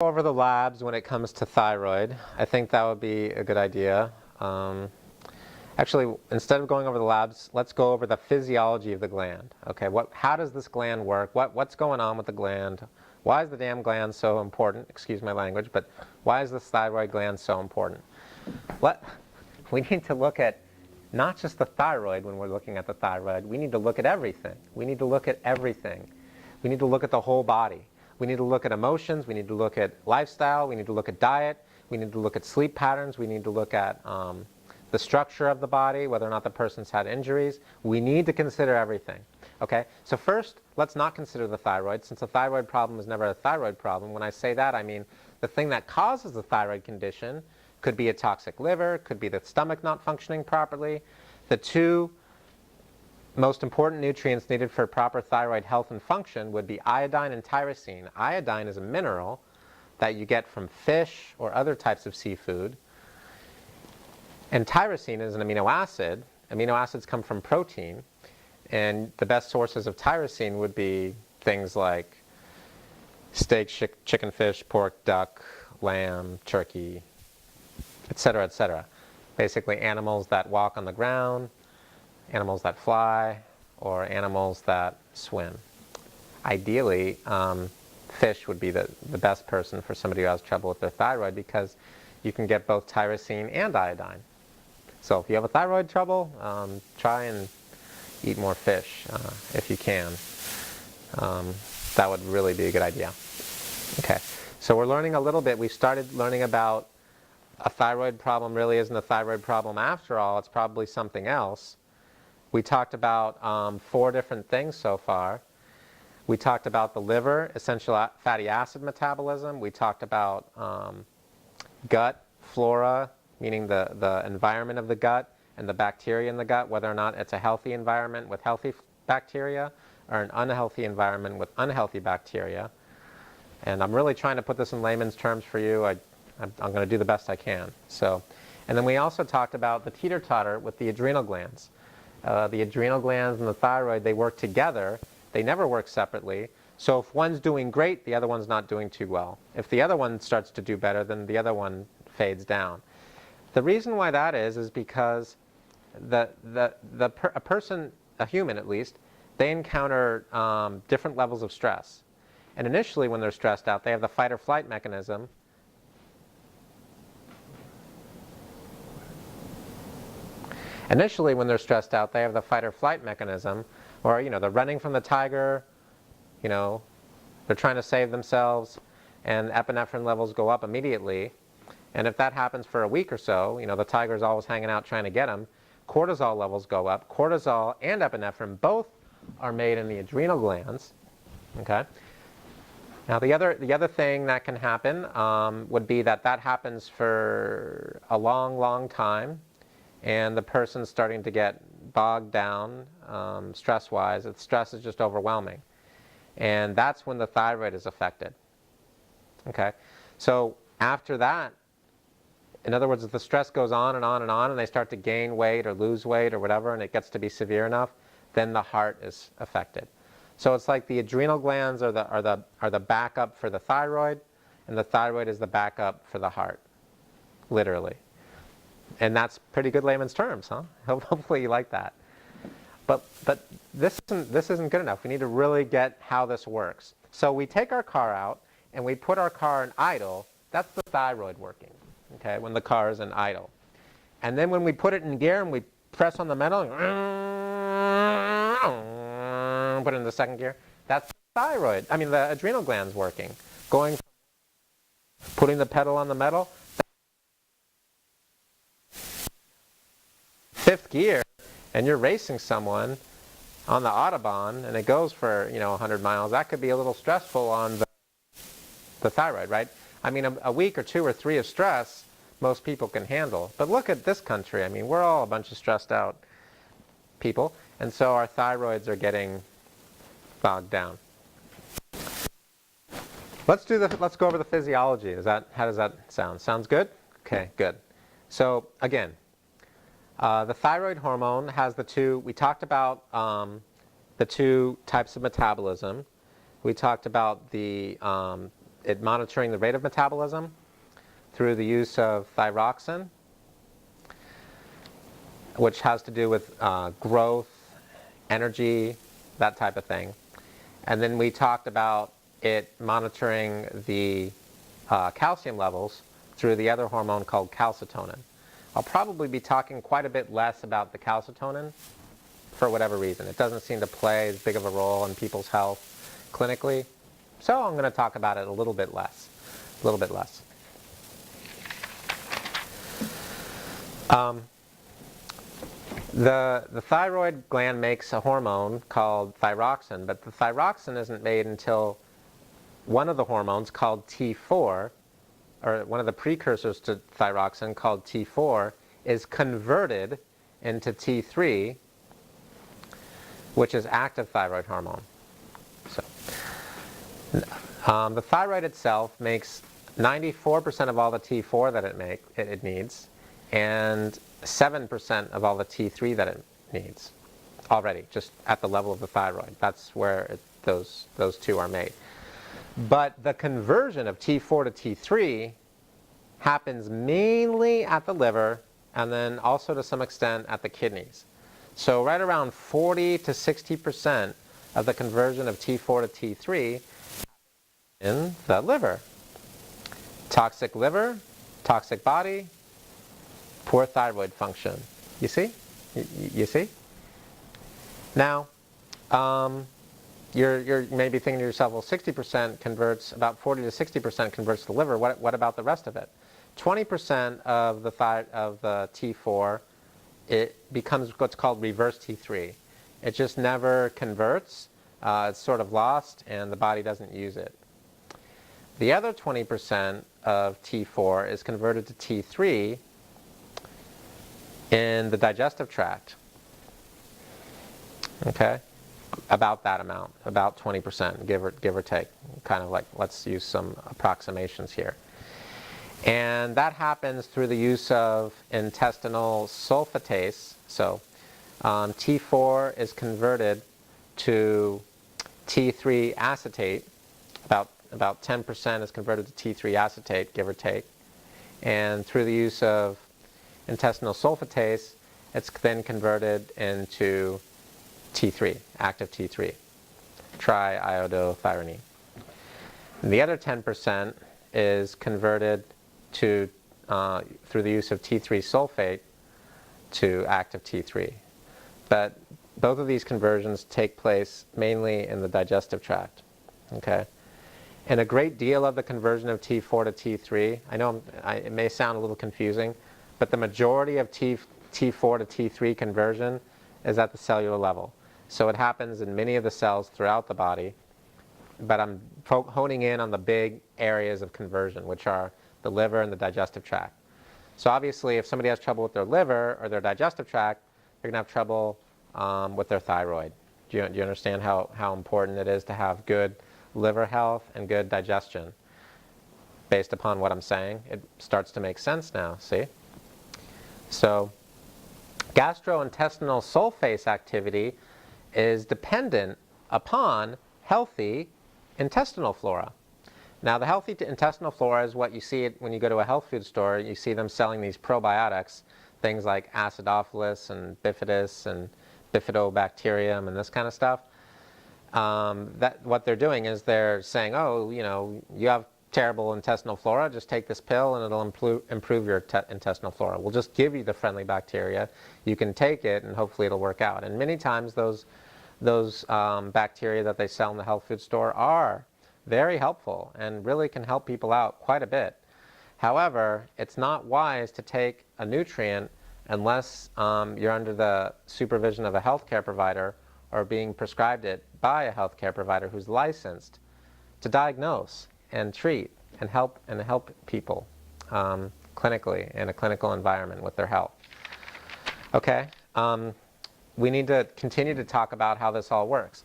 Over the labs when it comes to thyroid. I think that would be a good idea. Actually, instead of going over the labs, let's go over the physiology of the gland. Okay, how does this gland work? What's going on with the gland? Why is the damn gland so important? Excuse my language, but why is this thyroid gland so important? We need to look at not just the thyroid when we're looking at the thyroid. We need to look at everything. We need to look at everything. We need to look at the whole body. We need to look at emotions, we need to look at lifestyle, we need to look at diet, we need to look at sleep patterns, we need to look at the structure of the body, whether or not the person's had injuries. We need to consider everything. Okay? So first, let's not consider the thyroid, since a thyroid problem is never a thyroid problem. When I say that, I mean the thing that causes the thyroid condition could be a toxic liver, could be the stomach not functioning properly. The two most important nutrients needed for proper thyroid health and function would be iodine and tyrosine. Iodine is a mineral that you get from fish or other types of seafood. And tyrosine is an amino acid. Amino acids come from protein. And the best sources of tyrosine would be things like steak, chicken, fish, pork, duck, lamb, turkey, etc., etc. Basically animals that walk on the ground, animals that fly, or animals that swim. Ideally, fish would be the best person for somebody who has trouble with their thyroid, because you can get both tyrosine and iodine. So if you have a thyroid trouble, try and eat more fish if you can. That would really be a good idea. Okay, so we're learning a little bit. We started learning about a thyroid problem really isn't a thyroid problem after all. It's probably something else. We talked about 4 different things so far. We talked about the liver, essential fatty acid metabolism. We talked about gut, flora, meaning the environment of the gut and the bacteria in the gut, whether or not it's a healthy environment with healthy bacteria or an unhealthy environment with unhealthy bacteria. And I'm really trying to put this in layman's terms for you. I'm going to do the best I can. And then we also talked about the teeter-totter with the adrenal glands. The adrenal glands and the thyroid, they work together. They never work separately. So if one's doing great, the other one's not doing too well. If the other one starts to do better, then the other one fades down. The reason why that is because a person, a human at least, they encounter different levels of stress. And initially when they're stressed out, they have the fight or flight mechanism. Initially, when they're stressed out, they have the fight or flight mechanism, or, they're running from the tiger, they're trying to save themselves, and epinephrine levels go up immediately. And if that happens for a week or so, the tiger's always hanging out trying to get them, cortisol levels go up. Cortisol and epinephrine both are made in the adrenal glands. Okay? Now, the other thing that can happen would be that happens for a long, long time, and the person's starting to get bogged down stress-wise. The stress is just overwhelming. And that's when the thyroid is affected. Okay? So after that, in other words, if the stress goes on and on and on, and they start to gain weight or lose weight or whatever, and it gets to be severe enough, then the heart is affected. So it's like the adrenal glands are the backup for the thyroid, and the thyroid is the backup for the heart, literally. And that's pretty good layman's terms, huh? Hopefully you like that. But this isn't good enough. We need to really get how this works. So we take our car out and we put our car in idle. That's the thyroid working, okay, when the car is in idle. And then when we put it in gear and we press on the metal and put it in the second gear, that's the the adrenal glands working. Putting the pedal on the metal, 5th gear, and you're racing someone on the Autobahn, and it goes for 100 miles, that could be a little stressful on the thyroid, right? A week or 2 or 3 of stress, most people can handle. But look at this country. We're all a bunch of stressed out people, and so our thyroids are getting bogged down. Let's go over the physiology. How does that sound? Sounds good? Okay, good. So again, the thyroid hormone has we talked about the 2 types of metabolism. We talked about it monitoring the rate of metabolism through the use of thyroxine, which has to do with growth, energy, that type of thing. And then we talked about it monitoring the calcium levels through the other hormone called calcitonin. I'll probably be talking quite a bit less about the calcitonin for whatever reason. It doesn't seem to play as big of a role in people's health clinically, so I'm going to talk about it a little bit less. The thyroid gland makes a hormone called thyroxine, but the thyroxine isn't made until one of the hormones called T4, or one of the precursors to thyroxine called T4, is converted into T3, which is active thyroid hormone. So, the thyroid itself makes 94% of all the T4 that it needs, and 7% of all the T3 that it needs already, just at the level of the thyroid. That's where those two are made. But the conversion of T4 to T3 happens mainly at the liver and then also to some extent at the kidneys. So right around 40 to 60% of the conversion of T4 to T3 in the liver. Toxic liver, toxic body, poor thyroid function. You see? You see? Now, you're maybe thinking to yourself, well, 60% converts, about 40 to 60% converts to the liver. What about the rest of it? 20% of the T4, it becomes what's called reverse T3. It just never converts. It's sort of lost, and the body doesn't use it. The other 20% of T4 is converted to T3 in the digestive tract. Okay? About that amount, about 20%, give or take. Kind of like, let's use some approximations here. And that happens through the use of intestinal sulfatase. So T4 is converted to T3 acetate. About 10% is converted to T3 acetate, give or take. And through the use of intestinal sulfatase, it's then converted into T3, active T3, triiodothyronine. And the other 10% is converted to through the use of T3 sulfate to active T3. But both of these conversions take place mainly in the digestive tract. Okay? And a great deal of the conversion of T4 to T3, I know it may sound a little confusing, but the majority of T4 to T3 conversion is at the cellular level. So it happens in many of the cells throughout the body, but I'm honing in on the big areas of conversion, which are the liver and the digestive tract. So obviously, if somebody has trouble with their liver or their digestive tract, they're going to have trouble with their thyroid. Do you understand how important it is to have good liver health and good digestion? Based upon what I'm saying, it starts to make sense now, see? So gastrointestinal sulfase activity is dependent upon healthy intestinal flora. Now, the healthy intestinal flora is what you see when you go to a health food store. You see them selling these probiotics, things like acidophilus and bifidus and bifidobacterium and this kind of stuff. What they're doing is they're saying, oh, you have terrible intestinal flora, just take this pill and it'll improve your intestinal flora. We'll just give you the friendly bacteria. You can take it and hopefully it'll work out. And many times those bacteria that they sell in the health food store are very helpful and really can help people out quite a bit. However, it's not wise to take a nutrient unless you're under the supervision of a healthcare provider or being prescribed it by a healthcare provider who's licensed to diagnose and treat and help people clinically in a clinical environment with their health. Okay, we need to continue to talk about how this all works.